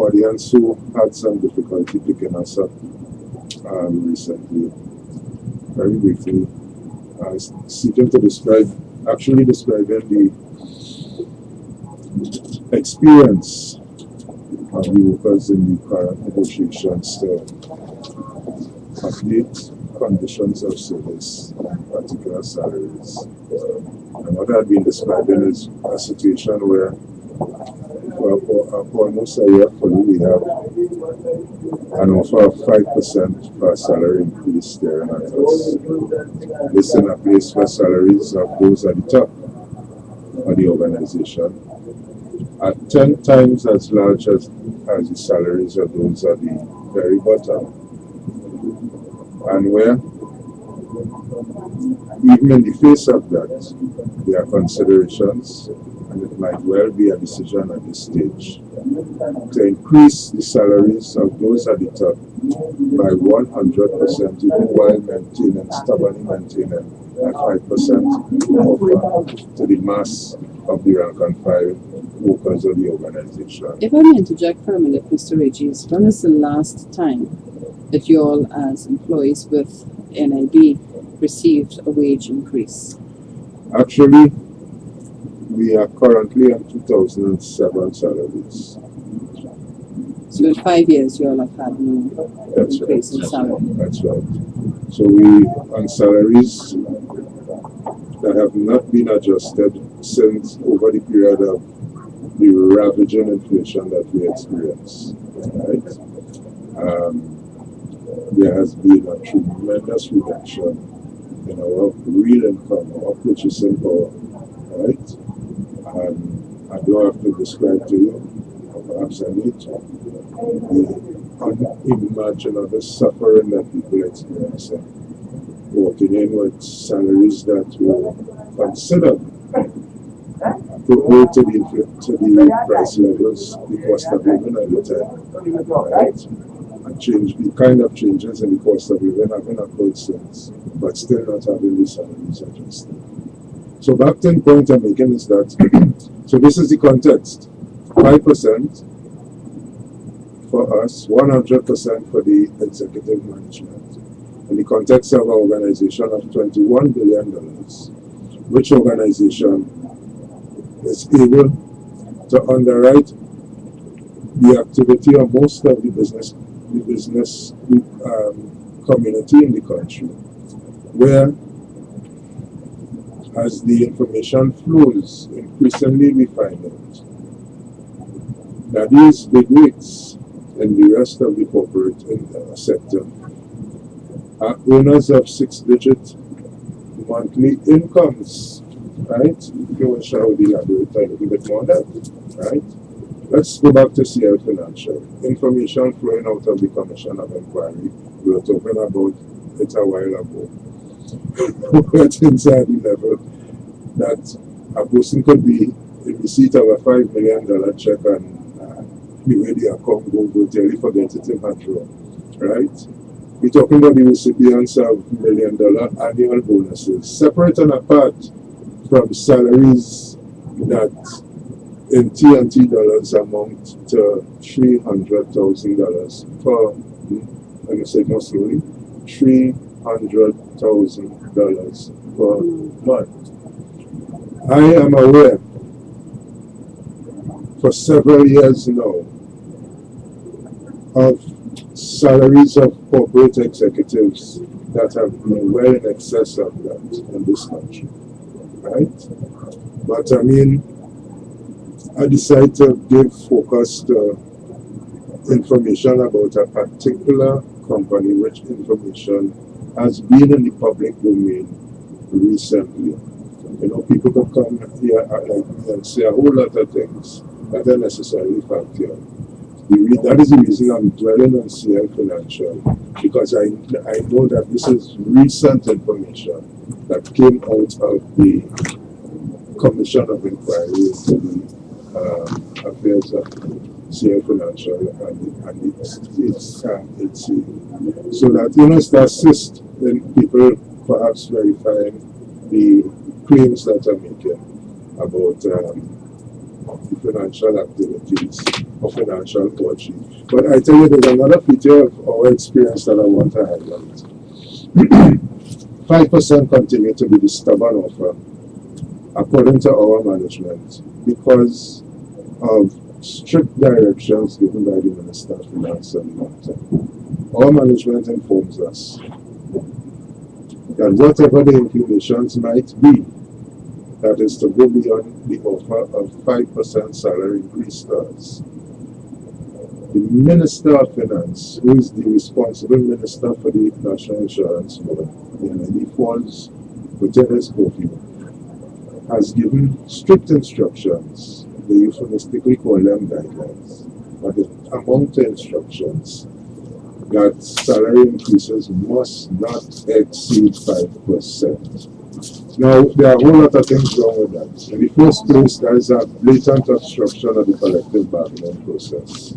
audience who had some difficulty picking us up recently. Very briefly, seeking to actually describing the experience of the workers in the current negotiations to update conditions of service and particular salaries. And what I've been describing is a situation where for almost a year fully we have an offer of 5% for a salary increase staring at us. This in a place where salaries of those at the top of the organization are 10 times as large as the salaries of those at the very bottom. And where, even in the face of that, there are considerations, and it might well be a decision at this stage, to increase the salaries of those at the top by 100%, even while stubbornly maintaining a 5% offer to the mass of the rank and file workers of the organization. If I may interject for a minute, Mr. Regis, when is the last time that you all as employees with N.I.B. received a wage increase? Actually, we are currently on 2007 salaries. So in 5 years, you all have had no increase in salary. That's right. So we on salaries that have not been adjusted since over the period of the ravaging inflation that we experienced. Right? There has been a tremendous reduction in our real income, our purchasing power. Right? I don't have to describe to you, or perhaps I need to, the unimaginable suffering that people experience walking in with salaries that were considered proportional to the price levels, the cost of living at the time. Right? And the kind of changes in the cost of living having occurred since, but still not having the salaries adjusted. So back to the point I'm making is that, so this is the context, 5% for us, 100% for the executive management. In the context of an organization of $21 billion, which organization is able to underwrite the activity of most of the business community in the country, where as the information flows, increasingly we find out that these bigwigs in the rest of the corporate sector are owners of 6-digit monthly incomes, right? If you wish, I would elaborate a little bit more on that, right? Let's go back to CL Financial. Information flowing out of the Commission of Inquiry. We were talking about it a while ago. We're inside the level that a person could be in receipt of a $5 million check and the way the account go till he forget it in a drawer, right? We're talking about the recipients of $1 million annual bonuses, separate and apart from salaries that in T&T dollars amount to $300,000 per, let me say it more slowly, $300,000 per month. I am aware for several years now of salaries of corporate executives that have been well in excess of that in this country, right? But I mean, I decided to give focus to information about a particular company, which information has been in the public domain recently. You know, people could come here and say a whole lot of things that are necessarily factual. That is the reason I'm dwelling on CL Financial, because I know that this is recent information that came out of the Commission of Inquiry into the affairs of CL Financial and its so that, you know, it's to assist in people perhaps verifying the claims that are making about the financial activities or financial hardship. But I tell you, there's another feature of our experience that I want to highlight. 5% continue to be the stubborn offer, according to our management, because of strict directions given by the Minister of Finance and Monetary. Our management informs us that whatever the inclinations might be, that is to go beyond the offer of 5% salary increase to us. The Minister of Finance, who is the responsible minister for the National Insurance Board, the N.I.B falls within his purview, has given strict instructions. They euphemistically call them guidelines, but among the instructions that salary increases must not exceed 5%. Now, there are a whole lot of things wrong with that. In the first place, there is a blatant obstruction of the collective bargaining process.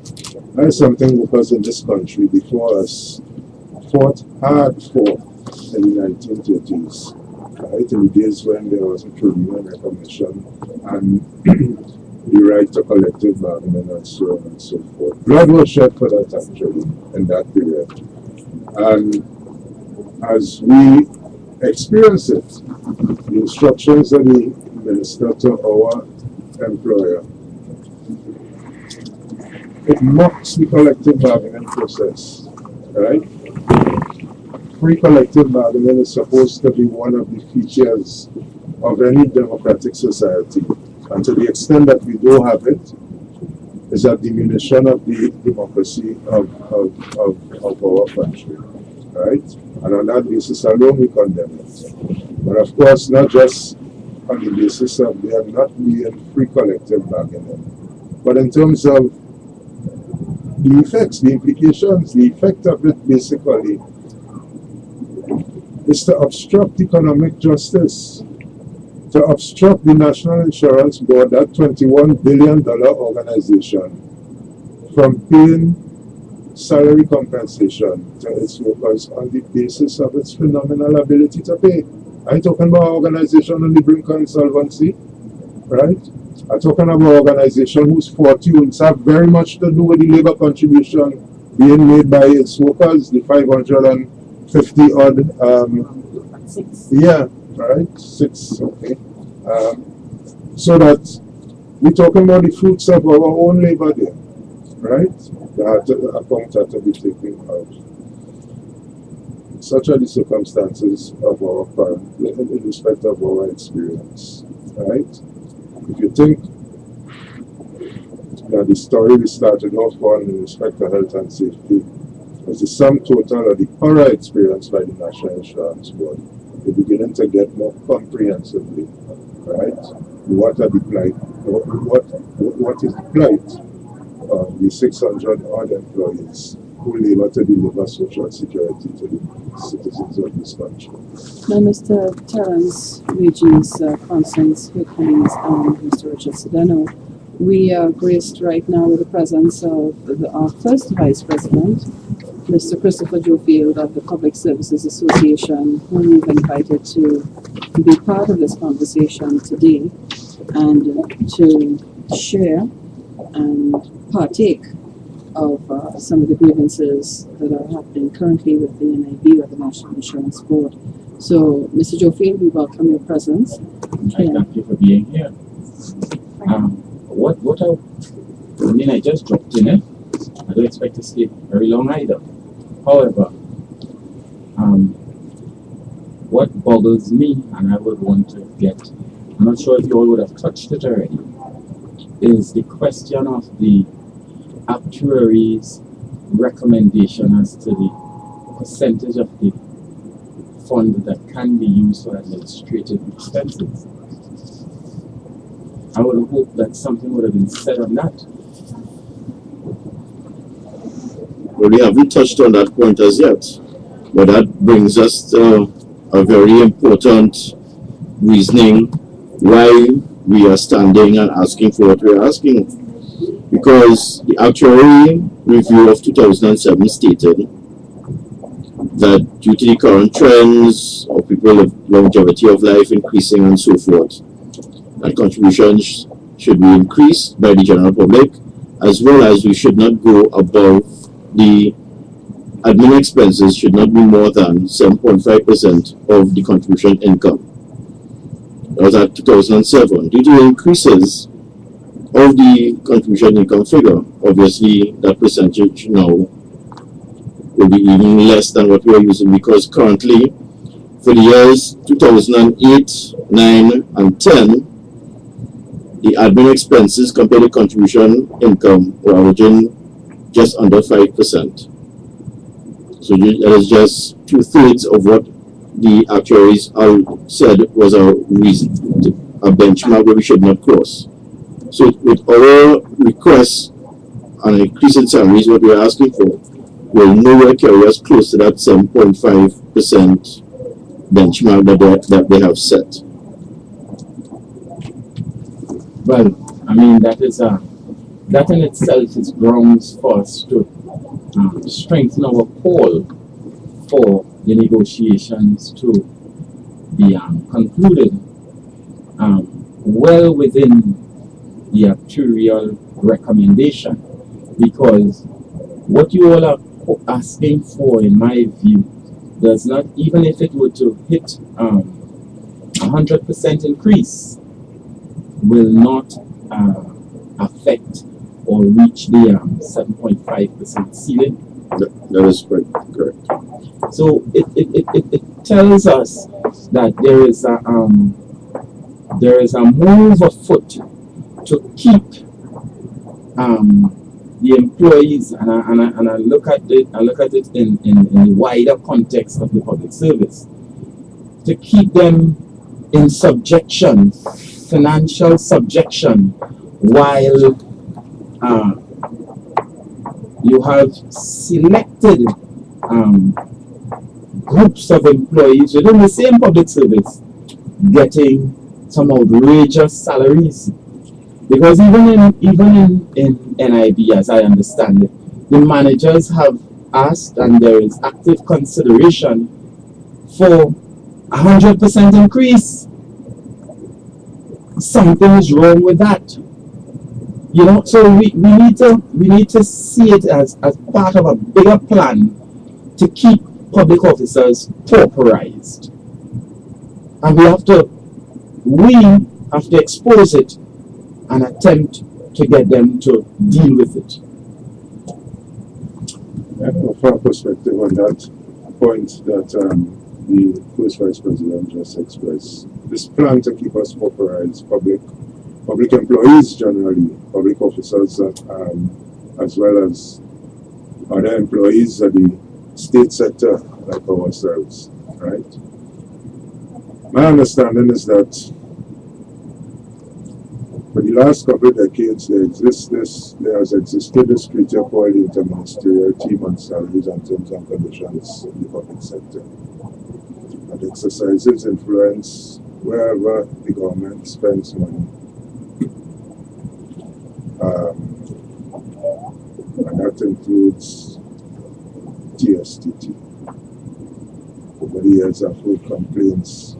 That is something workers in this country before us fought hard for in the 1930s, right? In the days when there was a trade union recognition and the right to collective bargaining and so on and so forth. Blood was shed for that actually in that period. And as we experience it, the instructions of the minister to our employer, it mocks the collective bargaining process, right? Free collective bargaining is supposed to be one of the features of any democratic society. And to the extent that we do have it, is a diminution of the democracy of our country, right? And on that basis alone, we condemn it. But of course, not just on the basis of there not being free collective bargaining, but in terms of the effects, the implications, the effect of it basically is to obstruct economic justice, to obstruct the National Insurance Board, that $21 billion organization, from paying salary compensation to its workers on the basis of its phenomenal ability to pay. I'm talking about an organization on the brink of insolvency, right? I'm talking about an organization whose fortunes have very much to do with the labor contribution being made by its workers, the 550 odd, yeah, right, 6, okay. So that we're talking about the fruits of our own labor there, right? The account had to be taken out. Such are the circumstances of our current, in respect of our experience, right? If you think that the story we started off on in respect to health and safety was the sum total of the horror experience by the National Insurance Board, we're beginning to get more comprehensively, right? What are the plight? What is the plight of the 600 odd employees who labor to deliver social security to the citizens of this country? Now, Mr. Terence Regis, Constance Hickins, and Mr. Richard Sedeno, we are graced right now with the presence of our first Vice President, Mr. Christopher Jofield of the Public Services Association, whom we've invited to be part of this conversation today and to share and partake of some of the grievances that are happening currently with the N.I.B. or the National Insurance Board. So, Mr. Jofield, we welcome your presence. Thank you for being here. I just dropped in it. I don't expect to stay very long either. However, what boggles me, and I would want to get, I'm not sure if you all would have touched it already, is the question of the actuary's recommendation as to the percentage of the fund that can be used for administrative expenses. I would have hoped that something would have been said on that. Well, we haven't touched on that point as yet, but that brings us to a very important reasoning why we are standing and asking for what we are asking. Because the actuary review of 2007 stated that due to the current trends of people's longevity of life increasing and so forth, that contributions should be increased by the general public as well as we should not go above the admin expenses should not be more than 7.5% of the contribution income. That was at 2007. Due to increases of the contribution income figure, obviously that percentage now will be even less than what we are using, because currently for the years 2008, 9 and 10, the admin expenses compared to contribution income were averaging just under 5%. So that is just 2/3 of what the actuaries said was a reason, a benchmark where we should not cross. So with our request and increase in salaries, what we are asking for will nowhere carry us close to that 7.5% benchmark that they have set. Well, I mean, that in itself is grounds for us to strengthen our call for the negotiations to be concluded well within the actuarial recommendation, because what you all are asking for, in my view, does not, even if it were to hit 100% increase, will not affect or reach the 7.5% ceiling. That is correct. So it tells us that there is a move afoot to keep the employees, and I look at it in the wider context of the public service, to keep them in subjection, financial subjection, while you have selected groups of employees within the same public service getting some outrageous salaries. Because even in N.I.B, as I understand it, the managers have asked, and there is active consideration for 100% increase. Something is wrong with that. You know, so we need to see it as part of a bigger plan to keep public officers pauperized. And we have to expose it and attempt to get them to deal with it. From our perspective on that point that the first Vice President just expressed, this plan to keep us pauperized, public employees generally, public officers, as well as other employees of the state sector like ourselves, right? My understanding is that for the last couple of decades, there has existed this creature called the Interministerial Team on Salaries and Terms and Conditions in the public sector. It exercises influence wherever the government spends money. And that includes TSTT. Over the years, I've heard complaints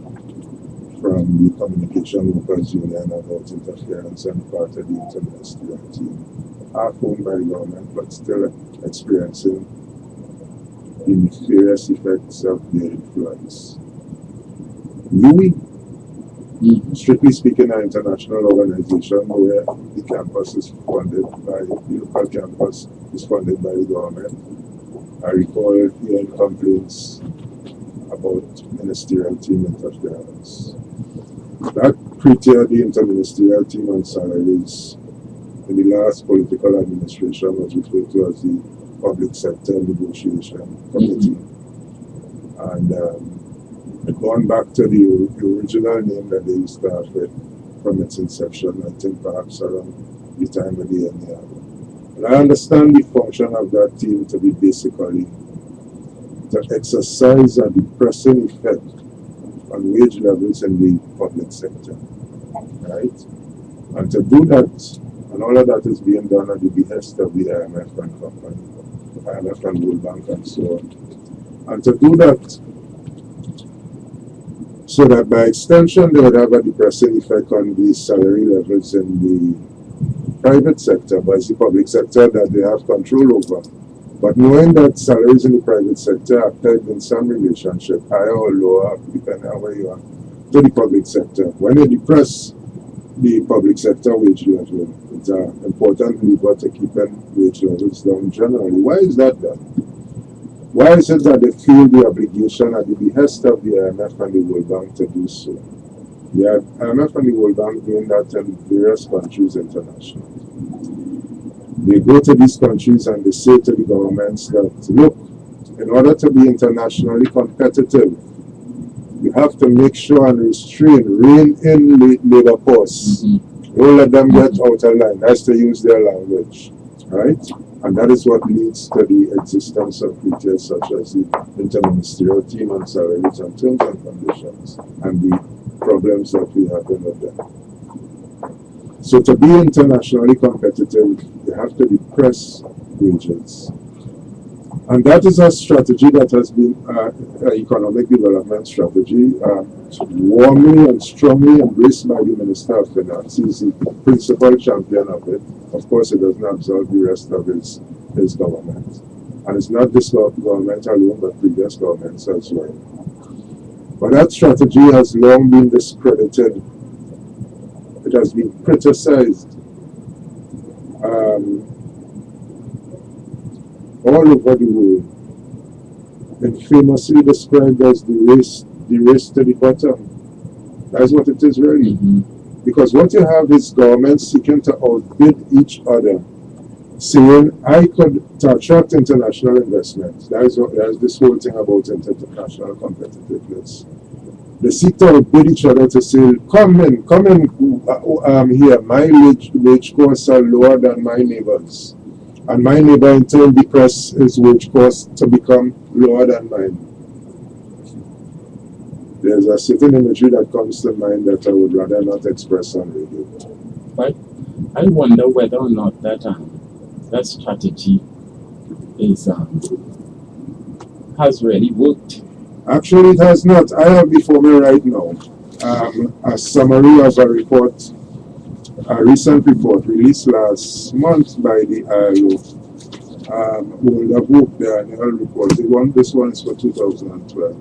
from the Communication Workers Union about interference on the part of the interministerial team, half owned by the government, but still experiencing the nefarious effects of their influence. NIB, strictly speaking, an international organization where the campus is funded by, the local campus is funded by the government. I recall hearing complaints about ministerial team interference. That created the Interministerial Team on Salaries in the last political administration was referred to as the Public Sector Negotiation Committee. And it gone back to the original name that they used to have it from its inception, I think perhaps around the time of the N.I.B. And I understand the function of that team to be basically to exercise a depressing effect on wage levels in the public sector, right? And to do that, and all of that is being done at the behest of the IMF and company, IMF and World Bank and so on. And to do that, so that by extension they would have a depressing effect on the salary levels in the private sector, but it's the public sector that they have control over. But knowing that salaries in the private sector are pegged in some relationship, higher or lower, depending on where you are, to the public sector. When you depress the public sector wage level, it's an important lever to keeping wage levels down generally. Why is that done? Why is it that they feel the obligation at the behest of the IMF and the World Bank to do so? The IMF and the World Bank doing that in various countries internationally. They go to these countries and they say to the governments that, look, in order to be internationally competitive, you have to make sure and rein in labor costs. Don't let them get out of line. That's to use their language, right? And that is what leads to the existence of creatures such as the Interministerial Team on Salaries and Terms and Conditions and the problems that we have with them. So to be internationally competitive, you have to depress wages. And that is a strategy that has been an economic development strategy, warmly and strongly embraced by the Minister of Finance. He's the principal champion of it. Of course, it doesn't absolve the rest of his government. And it's not this government alone, but previous governments as well. But that strategy has long been discredited. It has been criticized. All over the world, and famously described as the race to the bottom. That's what it is really. Because what you have is governments seeking to outbid each other, saying, I could attract international investment. That's this whole thing about international competitiveness. They seek to outbid each other to say, come in here, my wage costs are lower than my neighbors. And my neighbor in turn depress his wage cost to become lower than mine. There's a certain imagery that comes to mind that I would rather not express on radio. But I wonder whether or not that strategy has really worked. Actually, it has not. I have before me right now a summary of a recent report released last month by the ILO, who will have worked their annual report. This one is for 2012,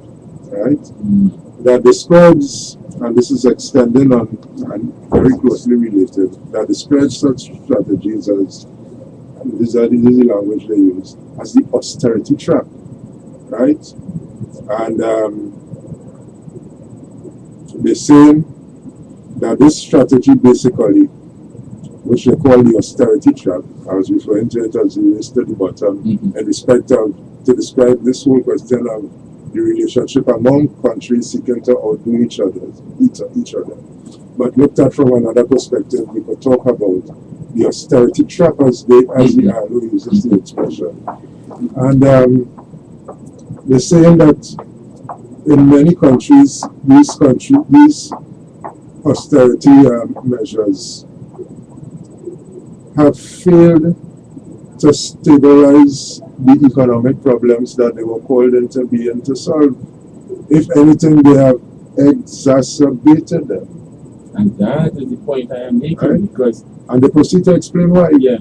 right? That describes, and this is extending on and very closely related, that describes such strategies as, this is the language they use, as the austerity trap, right? And they're saying that this strategy basically, which they call the austerity trap, I was referring to it as the race to the bottom, in respect of, to describe this whole question of the relationship among countries seeking to outdo each other. But looked at from another perspective, we could talk about the austerity trap as the ILO uses the expression. And they're saying that in many countries, these austerity measures have failed to stabilize the economic problems that they were called into being to solve. If anything, they have exacerbated them. And that is the point I am making, right? Because... And they proceed to explain why. Yeah.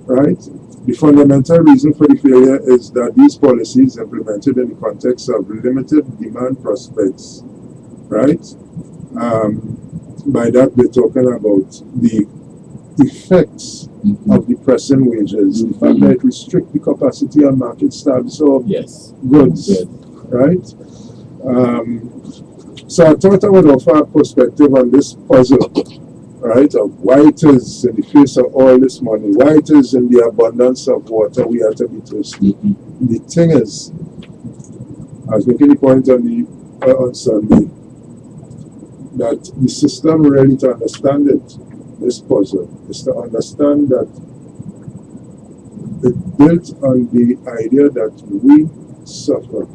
Right? The fundamental reason for the failure is that these policies implemented in the context of limited demand prospects, right? By that, they're talking about the effects of depressing wages, the fact that it restricts the capacity of markets to absorb goods, right? So I thought I would offer a perspective on this puzzle, right, of why it is in the face of all this money, why it is in the abundance of water we have to be thirsty. The thing is, I was making the point on Sunday, that the system really, to understand it, this puzzle, is to understand that it built on the idea that we suffer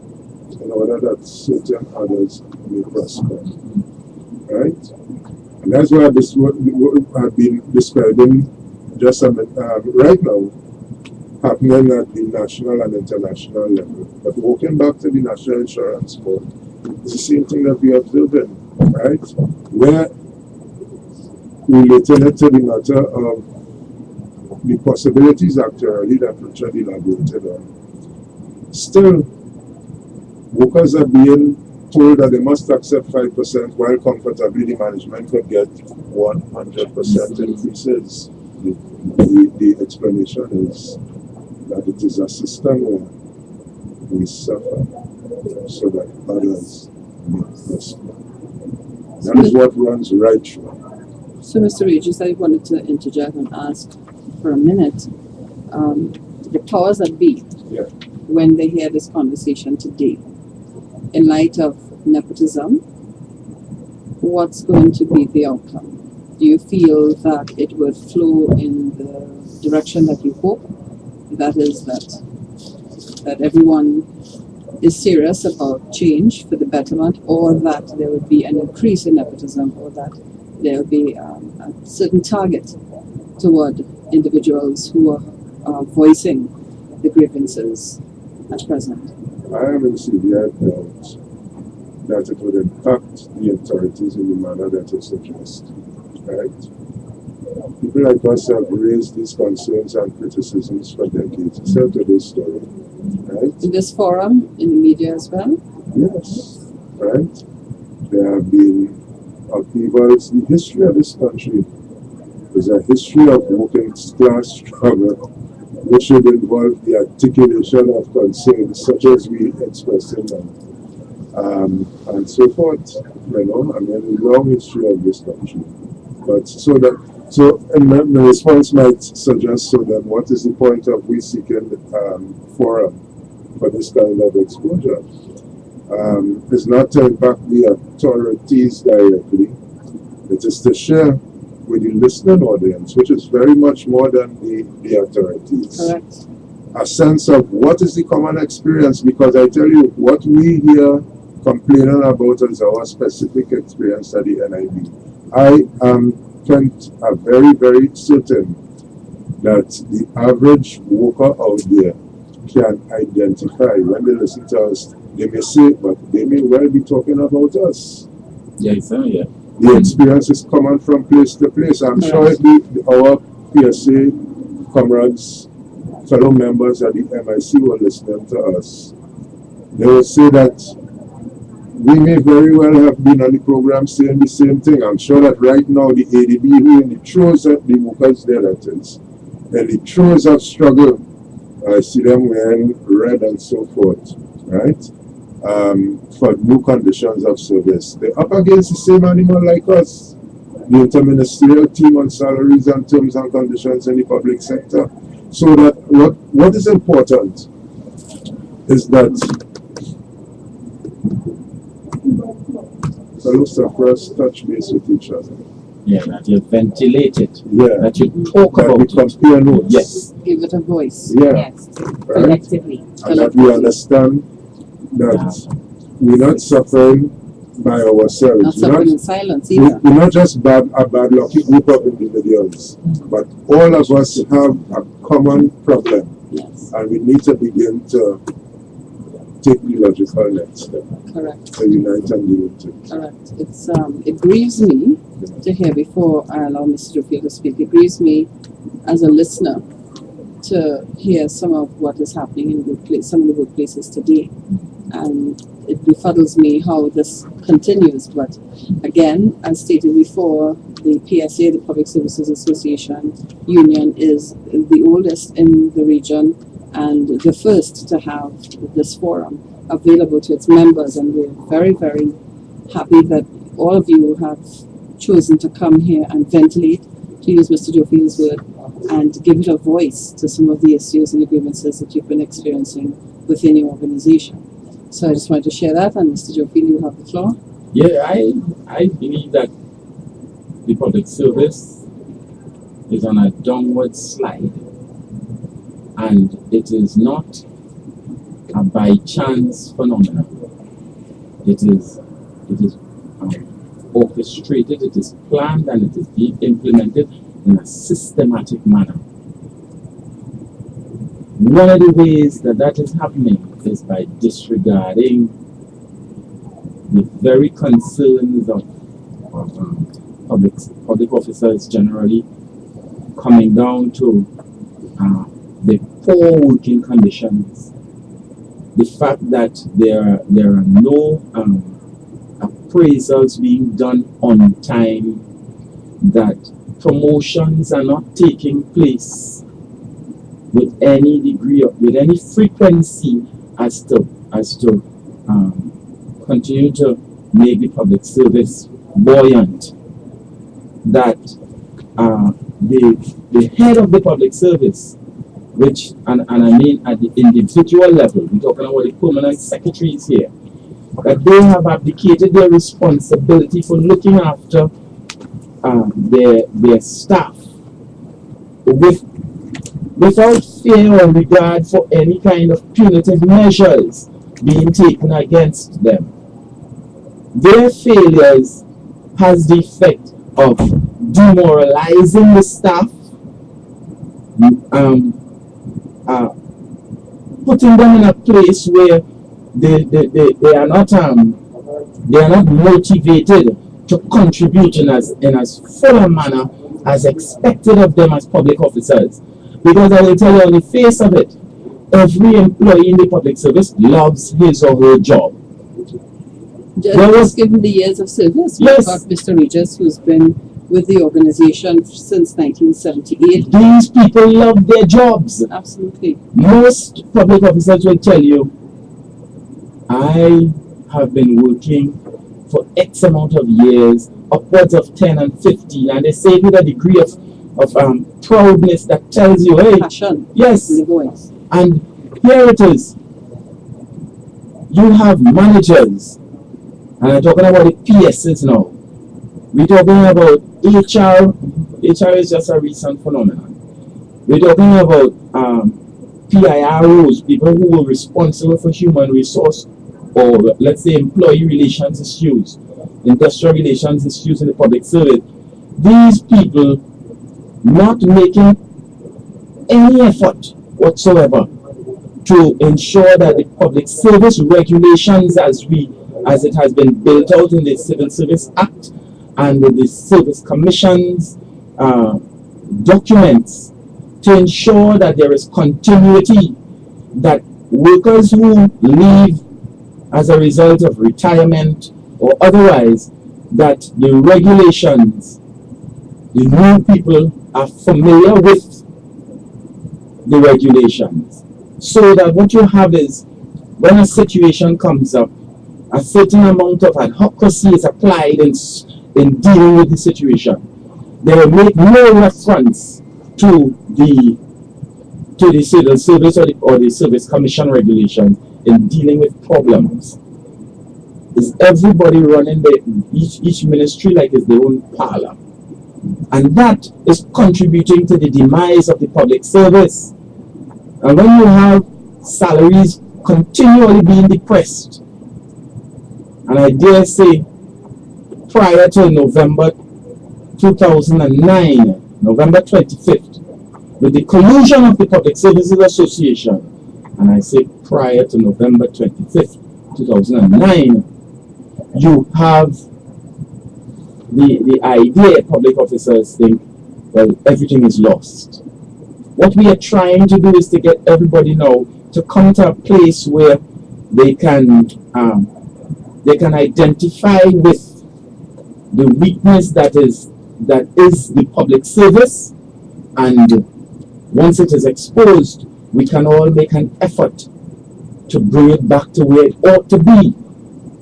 in order that certain others may prosper, right? And that's why this I've been describing just right now, happening at the national and international level. But walking back to the National Insurance Board, it's the same thing that we are observing, right? We're relating it to the matter of the possibilities actually that Richard elaborated on, still workers are being told that they must accept 5% while comfortably the management could get 100% increases. The explanation is that it is a system where we suffer so that others may prosper. That is what runs right through. So, Mr. Regis, I wanted to interject and ask for a minute. The powers that be, Yeah. when they hear this conversation today, in light of nepotism, what's going to be the outcome? Do you feel that it would flow in the direction that you hope? That is that everyone is serious about change for the betterment, or that there would be an increase in nepotism, or that there will be a certain target toward individuals who are voicing the grievances at present? I am in severe doubt that it would impact the authorities in the manner that you suggest. Right? People like us have raised these concerns and criticisms for decades. It's not today's story. Right? In this forum, in the media as well? Yes. Right? There have been upheavals. The history of this country is a history of working class struggle, which should involve the articulation of concerns such as we express in now. And so forth. You know, I mean, a long history of this country. But so and my response might suggest, so then what is the point of we seeking forum for this kind of exposure? It's not to impact the authorities directly. It is to share with the listening audience, which is very much more than the authorities. Correct. A sense of what is the common experience, because I tell you, what we hear complaining about is our specific experience at the N.I.B. I am very, very certain that the average worker out there can identify when they listen to us. They may say, but they may well be talking about us. Yes, sir, yeah. The experience is common from place to place. I'm sure our PSA comrades, fellow members at the MIC who are listening to us, they will say that we may very well have been on the program saying the same thing. I'm sure that right now the ADB, who in the throes of the workers' there that is, in the throes of struggle, I see them wearing red and so forth, right? For new conditions of service. They're up against the same animal like us. The interministerial team on salaries and terms and conditions in the public sector. So that what is important is that fellow sufferers touch base with each other. Yeah, that you ventilate it. Yeah. That you talk That about we it. compare notes. Yes. Give it a voice. Yeah. Yes, Right? collectively. And that we understand that we're not suffering by Not ourselves. suffering in silence We're either. not just a bad lucky group of individuals, but all of us have a common problem, Yes, and we need to begin to take the logical next step correct. to unite and deal with it. Correct. It grieves me to hear, before I allow Mr. Jofield to speak, it grieves me as a listener to hear some of what is happening in some of the workplaces today. And it befuddles me how this continues. But again, as stated before, the PSA, the Public Services Association Union, is the oldest in the region and the first to have this forum available to its members. And we're very, very happy that all of you have chosen to come here and ventilate, to use Mr. Jofield's word, and give it a voice to some of the issues and the grievances that you've been experiencing within your organization. So I just wanted to share that, and Mr. Jofield, you have the floor. Yeah, I believe that the public service is on a downward slide, and it is not a by chance phenomenon. It is orchestrated, it is planned, and it is being implemented in a systematic manner. One of the ways that is happening is by disregarding the very concerns of public officers generally, coming down to the poor working conditions, the fact that there are no appraisals being done on time, that promotions are not taking place with any degree of, with any frequency as to continue to make the public service buoyant, that the head of the public service, which and I mean at the individual level, we're talking about the permanent secretaries here, that they have abdicated their responsibility for looking after their staff without fear or regard for any kind of punitive measures being taken against them. Their failures has the effect of demoralizing the staff, putting them in a place where they are not motivated to contribute in as full a manner as expected of them as public officers. Because I will tell you, on the face of it, every employee in the public service loves his or her job. Just given the years of service, we've Yes. got Mr. Regis, who's been with the organization since 1978. These people love their jobs. Absolutely. Most public officers will tell you, I have been working for X amount of years, upwards of 10 and 15, and they say it with a degree of proudness that tells you, hey, Passion yes. in the voice. And here it is. You have managers, and I'm talking about the PSs now. We're talking about HR. HR is just a recent phenomenon. We're talking about PIROs, people who were responsible for human resource, or let's say employee relations issues, industrial relations issues in the public service. These people not making any effort whatsoever to ensure that the public service regulations as it has been built out in the Civil Service Act and the Service Commission's documents, to ensure that there is continuity, that workers who leave as a result of retirement or otherwise, that the regulations, the new people are familiar with the regulations, so that what you have is, when a situation comes up, a certain amount of advocacy is applied in dealing with the situation. They will make no reference to the civil service or the service commission regulation in dealing with problems. Is everybody running each ministry like it's their own parlor? And that is contributing to the demise of the public service. And when you have salaries continually being depressed, and I dare say prior to November 2009, November 25th, with the collusion of the Public Services Association, and I say prior to November 25th, 2009, you have the idea public officers think, well, everything is lost. What we are trying to do is to get everybody now to come to a place where they can identify with the weakness that is the public service, and once it is exposed, we can all make an effort to bring it back to where it ought to be.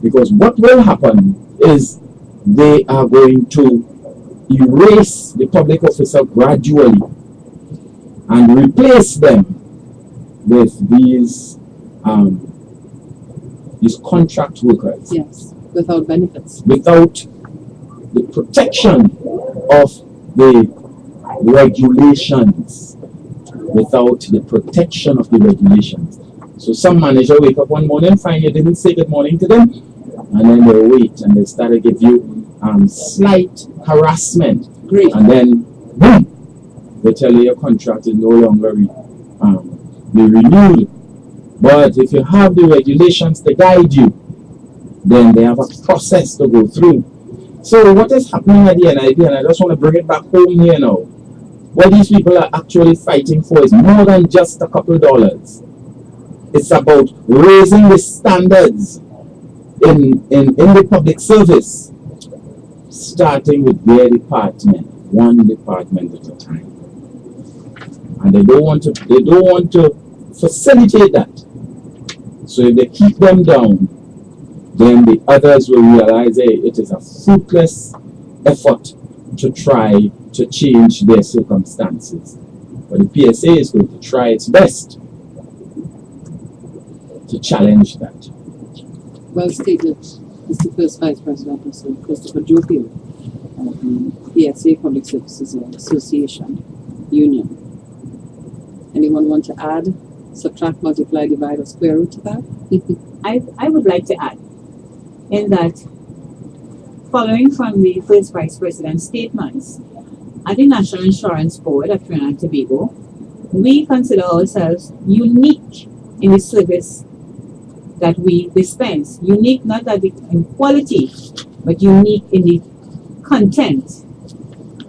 Because what will happen is they are going to erase the public officer gradually and replace them with these contract workers. Yes, without benefits. Without the protection of the regulations. Without the protection of the regulations. So some manager wake up one morning, find you didn't say good morning to them, and then they wait and they start to give you slight harassment. Great. And then boom, they tell you your contract is no longer be renewed. But if you have the regulations to guide you, then they have a process to go through. So what is happening at the N.I.B, and I just want to bring it back home here now, what these people are actually fighting for is more than just a couple dollars. It's about raising the standards in the public service, starting with their department, one department at a time. And they don't want to facilitate that. So if they keep them down, then the others will realize, hey, it is a fruitless effort to try to change their circumstances. But the PSA is going to try its best to challenge that. Well stated, Mr. First Vice President, Mr. Christopher Jofield of the PSA Public Services Association Union. Anyone want to add, subtract, multiply, divide, or square root to that? I would like to add in that, following from the First Vice President's statements, at the National Insurance Board of Trinidad and Tobago, we consider ourselves unique in the service that we dispense. Unique not in quality, but unique in the content.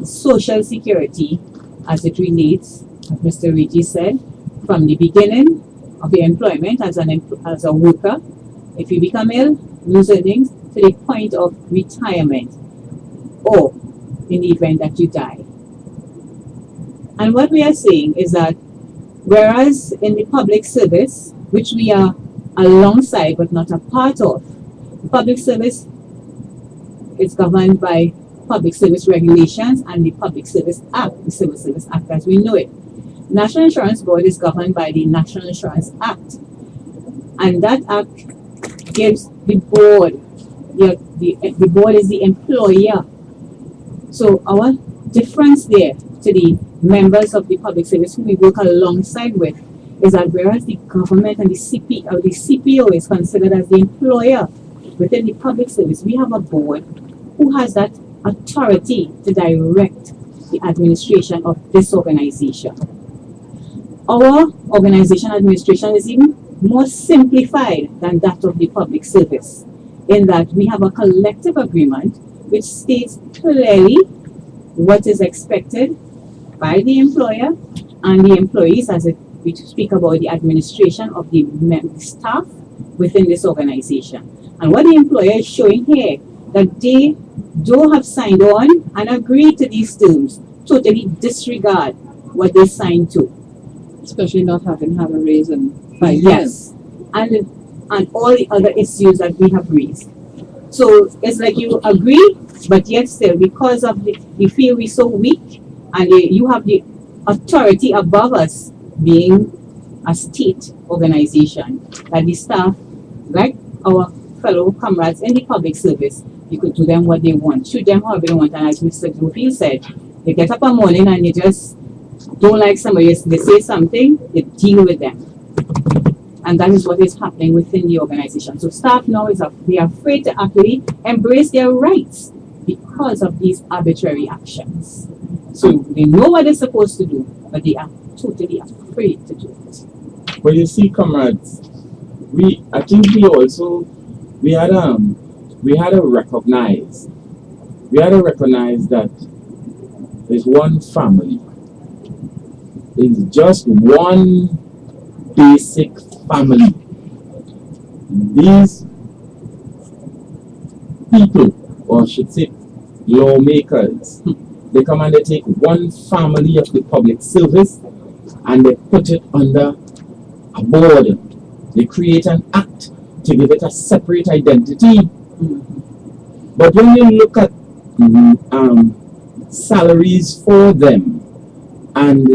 Social security, as it relates, as Mr. Rigi said, from the beginning of your employment as a worker, if you become ill, lose earnings, to the point of retirement, or in the event that you die. And what we are saying is that whereas in the public service, which we are alongside but not a part of, public service is governed by public service regulations and the Public Service Act, the Civil Service Act as we know it. National Insurance Board is governed by the National Insurance Act, and that act gives the board, the board is the employer. So our difference there to the members of the public service who we work alongside with is that whereas the government and the CPO is considered as the employer within the public service, we have a board who has that authority to direct the administration of this organization. Our organization administration is even more simplified than that of the public service, in that we have a collective agreement which states clearly what is expected by the employer and the employees as we speak about the administration of the staff within this organization. And what the employer is showing here, that they don't have signed on and agreed to these terms, totally disregard what they signed to. Especially not having had a raise in 5 years. Yes, and all the other issues that we have raised. So it's like you agree, but yet still, because of you feel we're so weak, and you have the authority above us being a state organization, that the staff, like our fellow comrades in the public service, you could do them what they want, shoot them however they want, and as Mr. Jofield said, you get up one morning and you just don't like somebody, they say something, you deal with them. And that is what is happening within the organization. So staff now they are afraid to actually embrace their rights because of these arbitrary actions. So they know what they're supposed to do, but they are totally afraid to do it. But you see, comrades, I think we had to recognize that there's one family. It's just one basic family. These people, or I should say lawmakers, they come and they take one family of the public service and they put it under a board. They create an act to give it a separate identity. But when you look at salaries for them and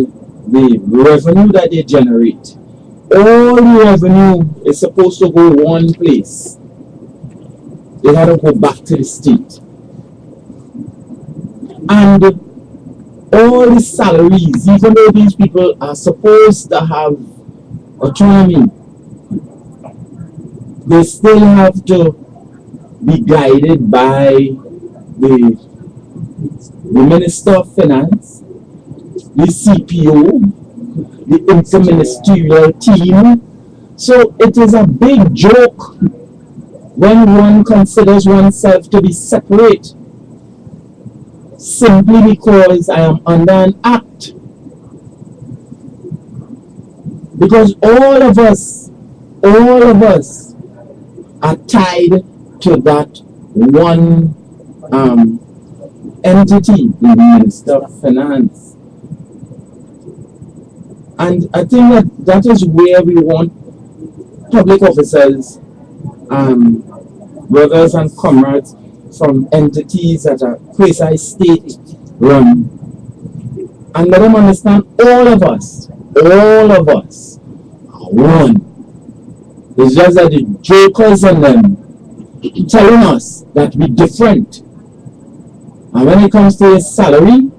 the revenue that they generate, all the revenue is supposed to go one place. They had to go back to the state. And all the salaries, even though these people are supposed to have autonomy, they still have to be guided by the Minister of Finance, the CPO, the interministerial team. So it is a big joke when one considers oneself to be separate simply because I am under an act Because all of us are tied to that one entity, the Minister of Finance. And I think that is where we want public officers, brothers and comrades from entities that are quasi-state run, and let them understand all of us are one. It's just that the jokers and them telling us that we're different. And when it comes to his salary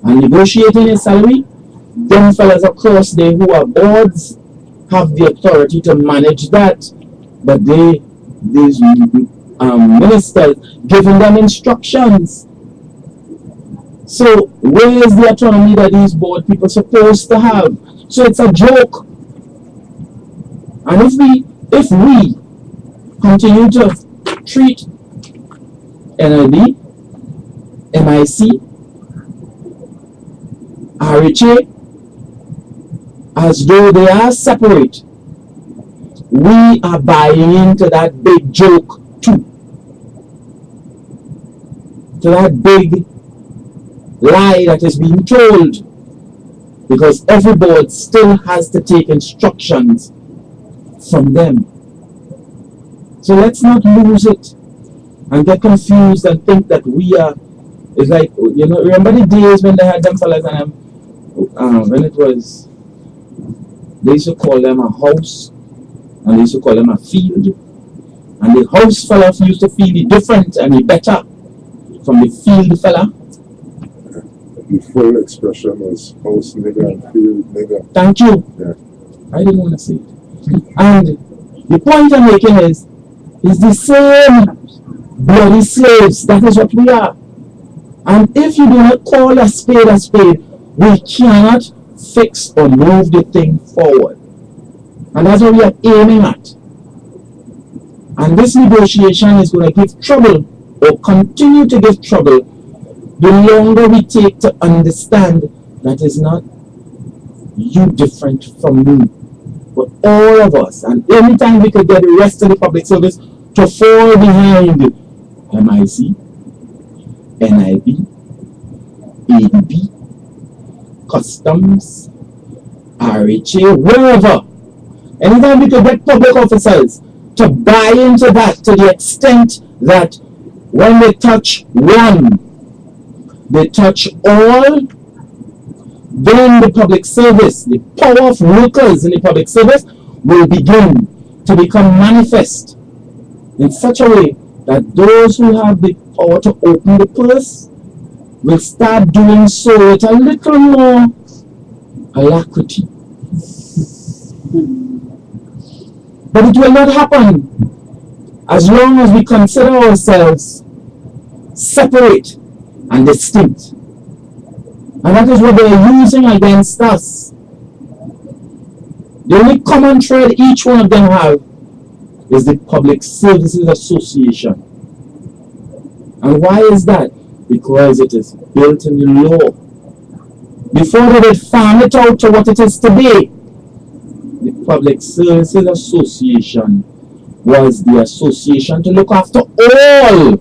and negotiating his salary, them fellas across there who are boards have the authority to manage that. But these ministers giving them instructions. So where is the autonomy that these board people supposed to have? So it's a joke. And if we continue to treat N.I.B, M.I.C, RHA as though they are separate, we are buying into that big joke too. To that big lie that is being told. Because every board still has to take instructions from them. So let's not lose it and get confused and think that we are. It's like, remember the days when they had them fellas and when it was, they used to call them a house and they used to call them a field, and the house fella used to feel different and better from the field fella. The full expression was house nigger and field nigger. Thank you. Yeah. I didn't want to say it. And the point I'm making is the same bloody slaves. That is what we are. And if you do not call a spade, we cannot fix or move the thing forward. And that's what we are aiming at. And this negotiation is going to give trouble, or continue to give trouble, the longer we take to understand that is not you different from me, but all of us. And anytime we could get the rest of the public service to fall behind MIC, N.I.B, A.D.B, Customs, RHA, wherever. Anytime we could get public officers to buy into that to the extent that when they touch one, they touch all, then the public service, the power of workers in the public service will begin to become manifest in such a way that those who have the power to open the purse will start doing so with a little more alacrity. But it will not happen as long as we consider ourselves separate and distinct. And that is what they are using against us. The only common thread each one of them have is the Public Services Association. And why is that? Because it is built in the law. Before they did farm it out to what it is today, the Public Services Association was the association to look after all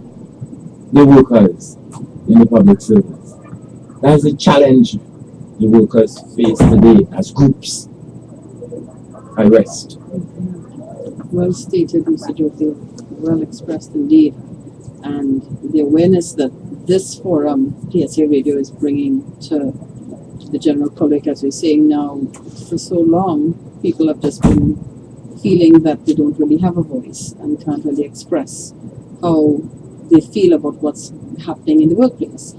the workers in the public service. That's the challenge the workers face today as groups. I rest. Well stated, Mr. Jyoti. Well expressed indeed. And the awareness that this forum, PSA Radio, is bringing to the general public, as we're saying now, for so long, people have just been feeling that they don't really have a voice and can't really express how they feel about what's happening in the workplace.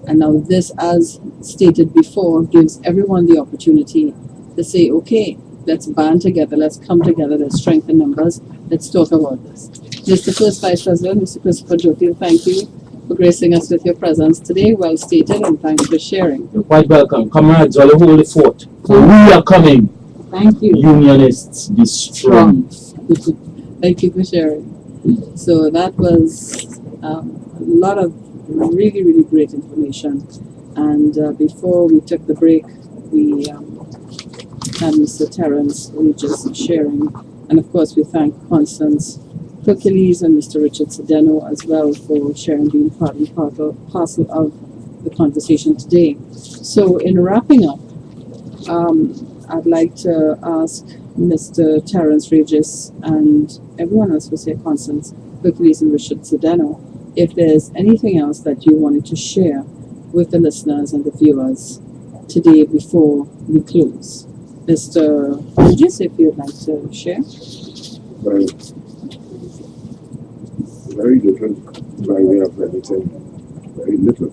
And now this, as stated before, gives everyone the opportunity to say, okay, let's band together, let's come together, let's strengthen numbers, let's talk about this. Mr. First Vice President, Mr. Christopher Jyoti, thank you for gracing us with your presence today. Well stated, and thanks for sharing. You're quite welcome. Comrades, all hold the fort. We are coming. Thank you. Unionists, be strong. Thank you for sharing. So that was a lot of really, really great information. And before we took the break, we and Mr. Terence Regis sharing. And of course, we thank Constance Hercules and Mr. Richard Sedeno as well for sharing, being part and parcel of the conversation today. So, in wrapping up, I'd like to ask Mr. Terence Regis and everyone else who's here, Constance Hercules and Richard Sedeno, if there's anything else that you wanted to share with the listeners and the viewers today before we close. Mr. Regis, if you'd like to share. Well, very little by way of anything, very little.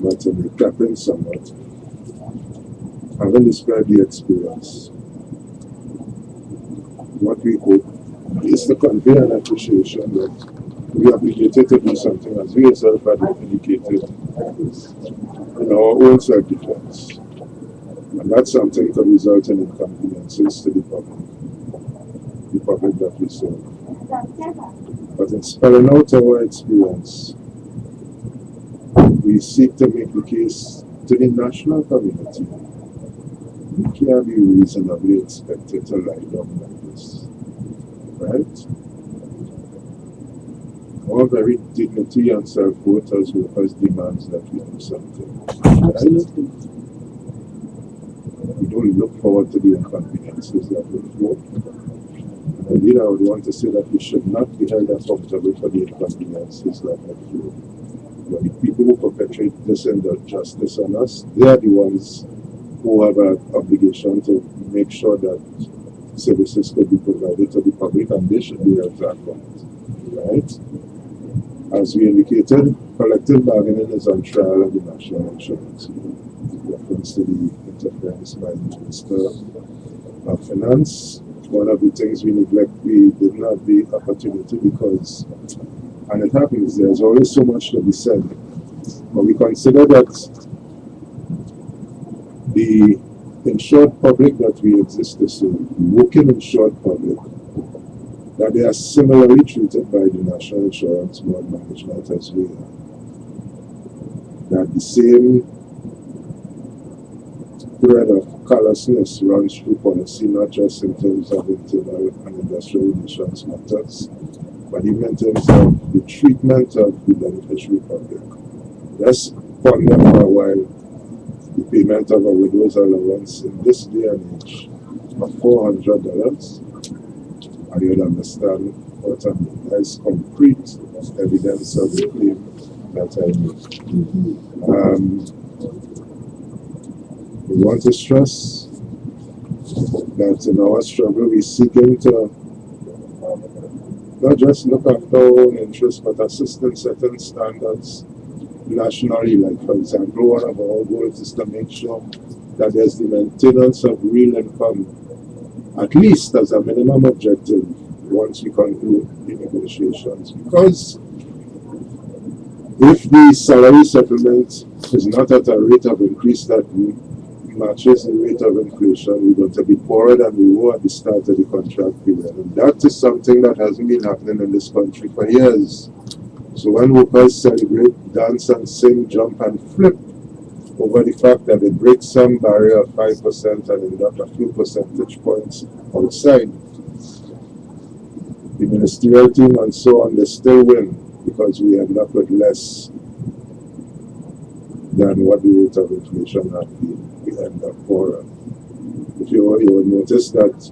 But to recapping somewhat, having described the experience, what we hope is to convey an appreciation that we are obligated to do something, as we yourself had indicated, in our own self-defense. And that's something to result in inconveniences to the public that we serve. But in spelling out our experience, we seek to make the case to the national community. We can't be reasonably expected to lie down like this, right? Our very dignity and self-worth as workers demands that we do something, right? Absolutely. We don't look forward to the inconveniences that will flow. And indeed, I would want to say that we should not be held accountable for the inconveniences that will flow. But the people who perpetrate this injustice on us, they are the ones who have an obligation to make sure that services could be provided to the public, and they should be held to account, right? As we indicated, collective bargaining is on trial at the National Insurance Board. In reference to the interference by the Minister of Finance, one of the things we didn't have the opportunity because, and it happens, there's always so much to be said, but we consider that the insured public that we exist to serve, the working insured public, that they are similarly treated by the National Insurance Board management as we are. That the same thread of callousness runs through policy, not just in terms of internal and industrial relations matters, but even in terms of the treatment of the beneficiary public. Just ponder for a while the payment of a widow's allowance in this day and age of $400, and you'll understand what I mean. There's concrete evidence of the claim that I make. We want to stress that in our struggle we're seeking to not just look after our own interests, but assist in setting standards nationally. Like, for example, one of our goals is to make sure that there's the maintenance of real income, at least as a minimum objective, once we conclude the negotiations. Because if the salary settlement is not at a rate of increase that matches the rate of inflation, we're going to be poorer than we were at the start of the contract period. And that is something that hasn't been happening in this country for years. So when workers celebrate, dance and sing, jump and flip over the fact that they break some barrier of 5% and induct a few percentage points outside the ministerial team and so on, they still win because we end up with less than what the rate of inflation had been. We end up poorer. If you will notice that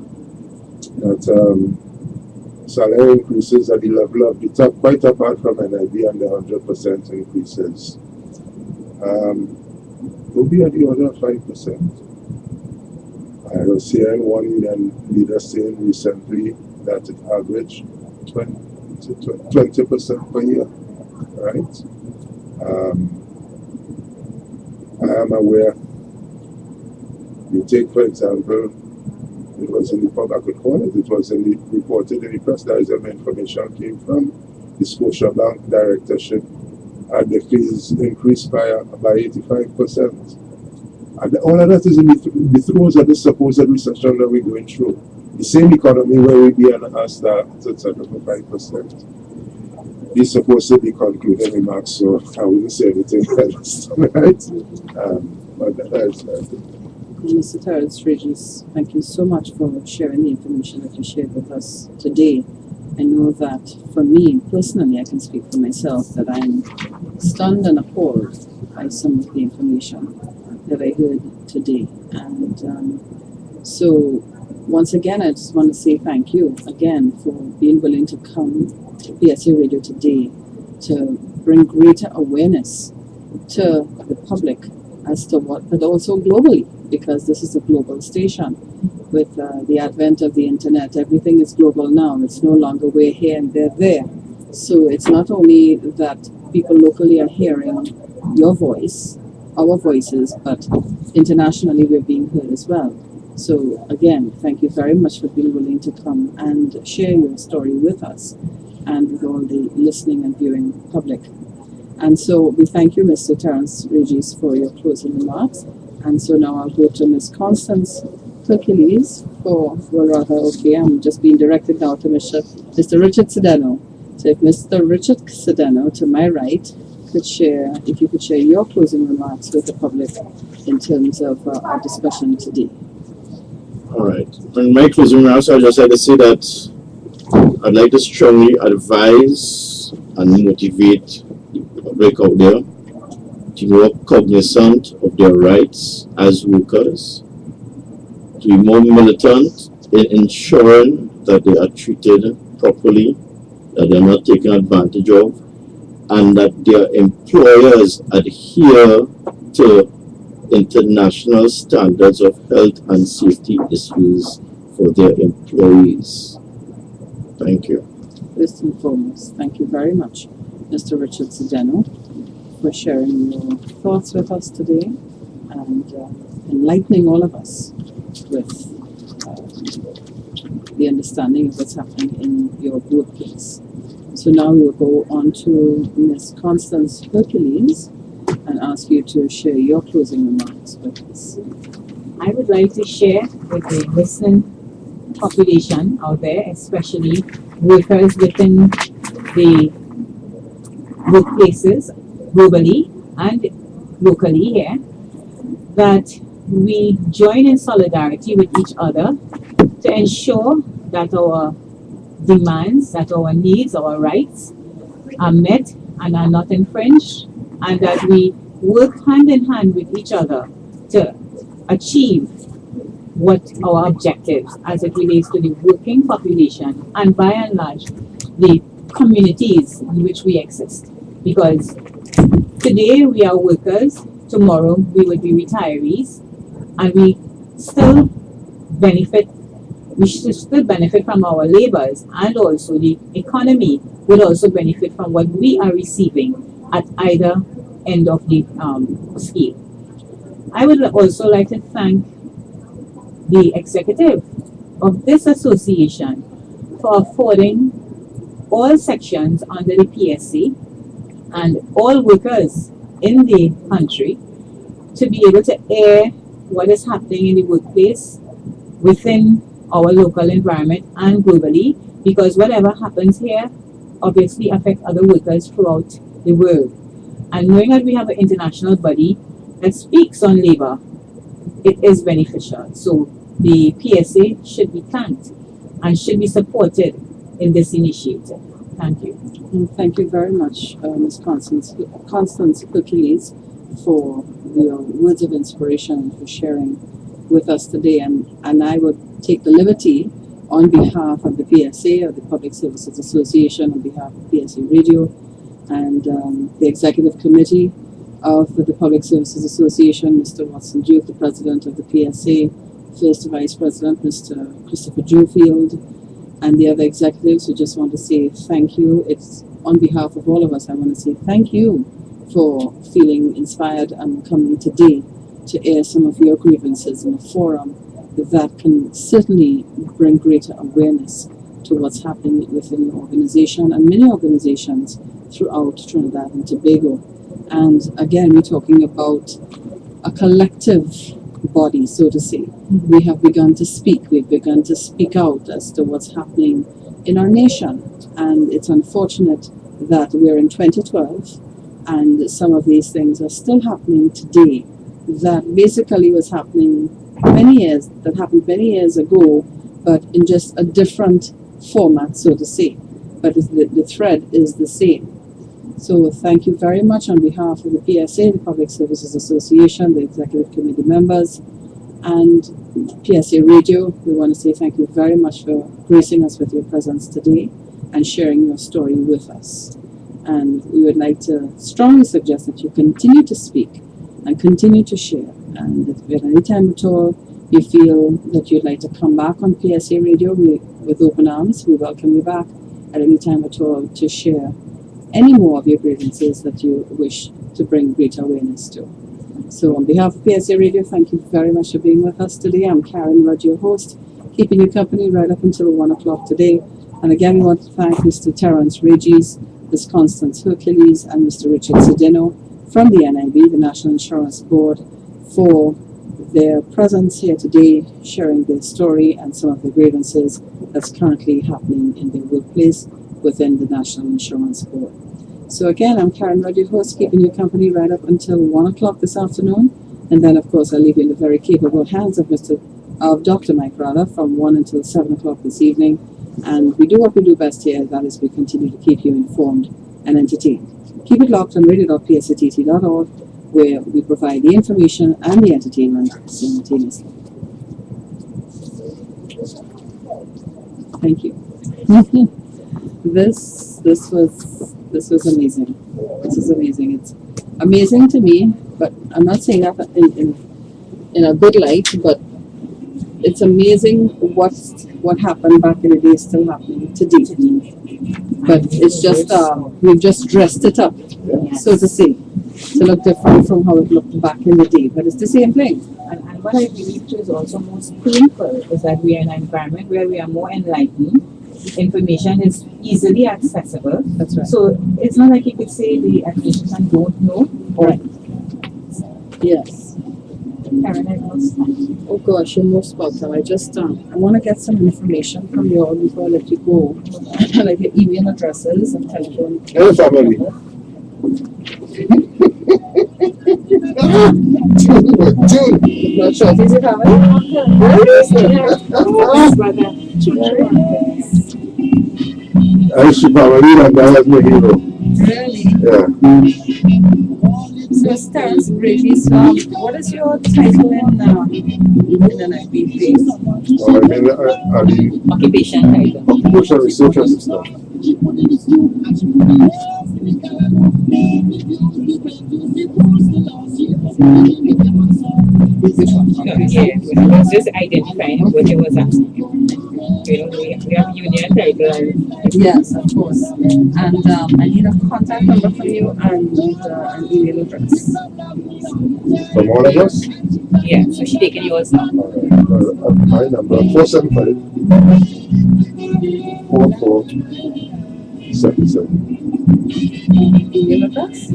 salary increases at the level of the top, quite apart from N.I.B and the 100% increases, will be at the order of 5%. I was hearing one union leader saying recently that it averaged 20% per year, right? I am aware. You take, for example, it was in the public, I could call it, it was in the reported in the press, that is where my information came from. The Scotiabank directorship had the fees increased by 85%. And all of that is in the throes of the supposed recession that we're going through. The same economy where we be and asked that to settle for 5%. These supposed to be concluding remarks, so I wouldn't say anything else, right? But that is Mr. Terrence Regis, thank you so much for sharing the information that you shared with us today. I know that for me personally, I can speak for myself that I'm stunned and appalled by some of the information that I heard today. And so, once again, I just want to say thank you again for being willing to come to PSA Radio today to bring greater awareness to the public as to what, but also globally, because this is a global station. With the advent of the internet, everything is global now. It's no longer we're here and they're there. So it's not only that people locally are hearing your voice, our voices, but internationally we're being heard as well. So again, thank you very much for being willing to come and share your story with us and with all the listening and viewing public. And so we thank you, Mr. Terrence Regis, for your closing remarks. And so now I'll go to Ms. Constance Hercules I'm just being directed now to Mr. Richard Sedano. So if Mr. Richard Sedano, to my right, if you could share your closing remarks with the public in terms of our discussion today. All right. In my closing remarks, I just like to say that I'd like to strongly advise and motivate the public out there to be more cognizant of their rights as workers, to be more militant in ensuring that they are treated properly, that they're not taken advantage of, and that their employers adhere to international standards of health and safety issues for their employees. Thank you. First and foremost, thank you very much, Mr. Richard Sedano, for sharing your thoughts with us today and enlightening all of us with the understanding of what's happening in your workplace. So now we will go on to Ms. Constance Hercules and ask you to share your closing remarks with us. I would like to share with the listening population out there, especially workers within the workplaces globally and locally here, that we join in solidarity with each other to ensure that our demands, that our needs, our rights are met and are not infringed, and that we work hand in hand with each other to achieve what our objectives as it relates to the working population and by and large the communities in which we exist. Because today we are workers, tomorrow we will be retirees, and we should still benefit from our labors, and also the economy will also benefit from what we are receiving at either end of the scale. I would also like to thank the executive of this association for affording all sections under the PSC and all workers in the country to be able to air what is happening in the workplace within our local environment and globally, because whatever happens here obviously affects other workers throughout the world. And knowing that we have an international body that speaks on labor, it is beneficial. So the PSA should be thanked and should be supported in this initiative. Thank you. And thank you very much, Ms. Constance Hercules, for your words of inspiration and for sharing with us today. And I would take the liberty on behalf of the PSA, or the Public Services Association, on behalf of PSA Radio and the Executive Committee of the Public Services Association, Mr. Watson Duke, the President of the PSA, First Vice President, Mr. Christopher Dewfield, and the other executives. We just want to say thank you. It's on behalf of all of us, I want to say thank you for feeling inspired and coming today to air some of your grievances in a forum that can certainly bring greater awareness to what's happening within your organization and many organizations throughout Trinidad and Tobago. And again, we're talking about a collective body, so to say. We have begun to speak. We've begun to speak out as to what's happening in our nation. And it's unfortunate that we're in 2012 and some of these things are still happening today that basically was happening that happened many years ago, but in just a different format, so to say. But the thread is the same. So thank you very much on behalf of the PSA, the Public Services Association, the Executive Committee members, and PSA Radio. We want to say thank you very much for gracing us with your presence today and sharing your story with us. And we would like to strongly suggest that you continue to speak and continue to share. And if at any time at all you feel that you'd like to come back on PSA Radio, with open arms, we welcome you back at any time at all to share any more of your grievances that you wish to bring greater awareness to. So on behalf of PSA Radio, thank you very much for being with us today. I'm Karyn Rudd, your host, keeping you company right up until 1 o'clock today. And again, we want to thank Mr. Terence Regis, Ms. Constance Hercules, and Mr. Richard Sedeno from the N.I.B, the National Insurance Board, for their presence here today, sharing their story and some of the grievances that's currently happening in their workplace within the National Insurance Board. So again, I'm Karyn Rudd, your host, keeping you company right up until 1 o'clock this afternoon. And then, of course, I'll leave you in the very capable hands of Dr. Mike Rather from 1 until 7 o'clock this evening. And we do what we do best here, that is we continue to keep you informed and entertained. Keep it locked on radio.psatt.org, where we provide the information and the entertainment simultaneously. Thank you. This was amazing. This is amazing. It's amazing to me, but I'm not saying that in a good light, but it's amazing what happened back in the day is still happening today. But it's just we've just dressed it up, so to say, to look different from how it looked back in the day. But it's the same thing. And what I believe too is also most painful is that we are in an environment where we are more enlightened. Information is easily accessible. That's right. So it's not like you could say the administration don't know. Right. Yes. Karyn, I lost time. Oh gosh, you're most welcome. I want to get some information from you all before I let you go. Like your email addresses and telephone. Hello, family. June. Not sure. Is it family? I should probably that guy as my hero. Really? Yeah. So, Terence Regis, what is your title in N.I.B, please? I mean, Occupation title. Occupation Research Assistant. Yeah, just identifying what it was asking. We have union title. Yes, of course. And I need a contact number from you and an email address. From all of us? Yeah, so she taking yours now. My number 475 4477. Email address?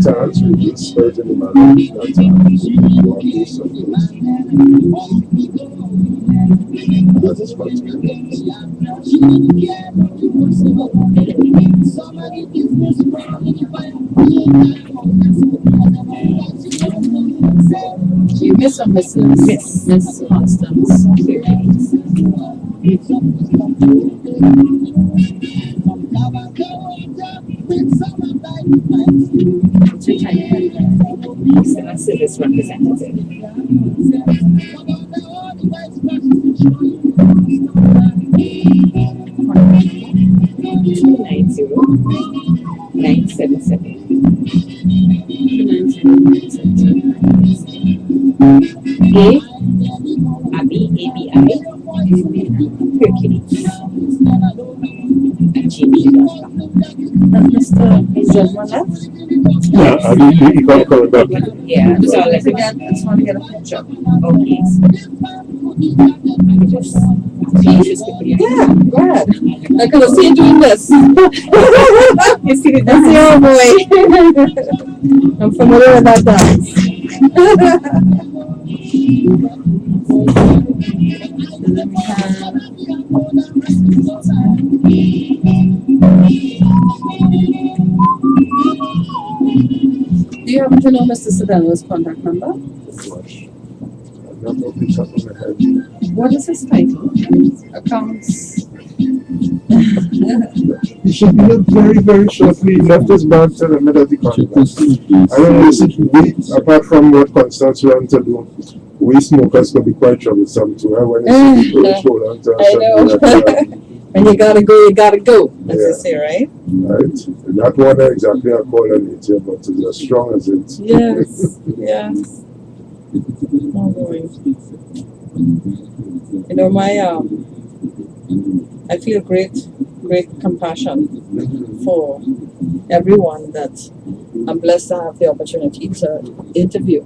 Terence Regis, spelled in the manner that is You miss or Mrs. Miss Constance. Still a service representative. 290-977. A-B-I, Hercules at gmail.com. Mr. Zedman left? yeah, he can't come back. Yeah, so I let's just want to get a picture. okay. Just quickly. Yeah, glad. Because I see you doing this. You see the That's the old boy. I'm familiar with that dance. And then we have do you happen to know Mr. Sedano's contact number? Not off the top of my head. What is his title? Accounts. He should be here very, very shortly. He left his bag to the middle of the conference. I don't know, we, apart from what Constance wants to do, we smokers could be quite troublesome too. When you see people hold on to I know. When you gotta go, you gotta go. As Yeah. you say, right? Right? Not one exactly a call on nature, but it's as strong as it. Yes, yes. Oh boy. You know, I feel great compassion for everyone that I'm blessed to have the opportunity to interview.